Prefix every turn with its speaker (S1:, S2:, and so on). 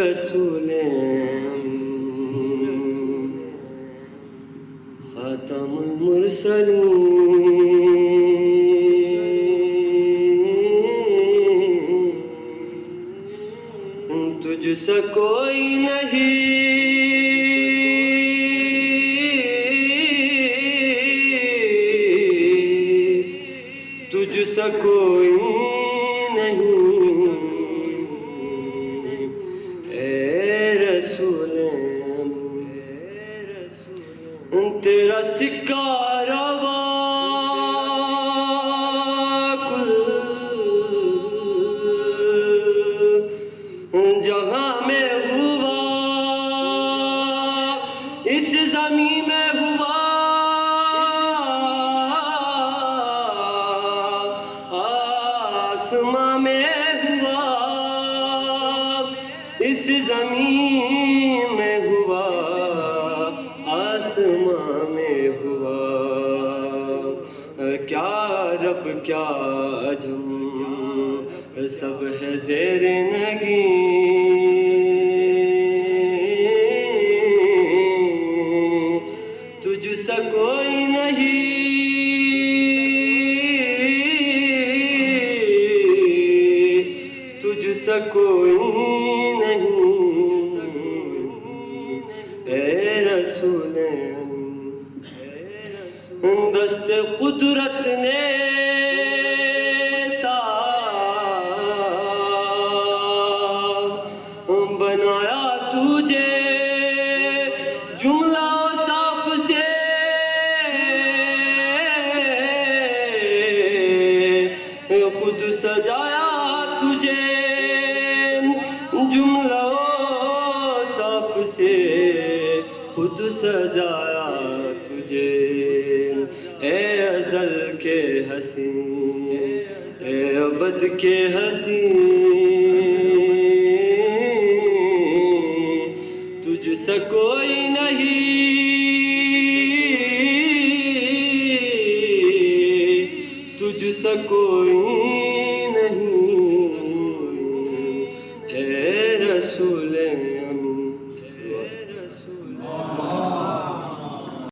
S1: رسول خاتم المرسلین، تجھ سا کوئی نہیں، تجھ سا کوئی نہیں، اے رسول تیرا سکہ روا کل جہاں میں ہوا، اس زمین میں ہوا، آسمان میں ہوا، اس زمین میں ہوا، آسمان میں ہوا، کیا رب کیا عجم سب ہے زیر نگین، تجھ سا کوئی نہیں، تجھ سا کوئی نہیں، اے رسول دست قدرت نے بنایا تجھے جملہ و صاف سے، خود سجایا تجھے جملہ و صاف سے، خود سجایا تجھے، اے ازل کے حسین، اے ابد کے حسین، تجھ سا کوئی نہیں، تجھ سا کوئی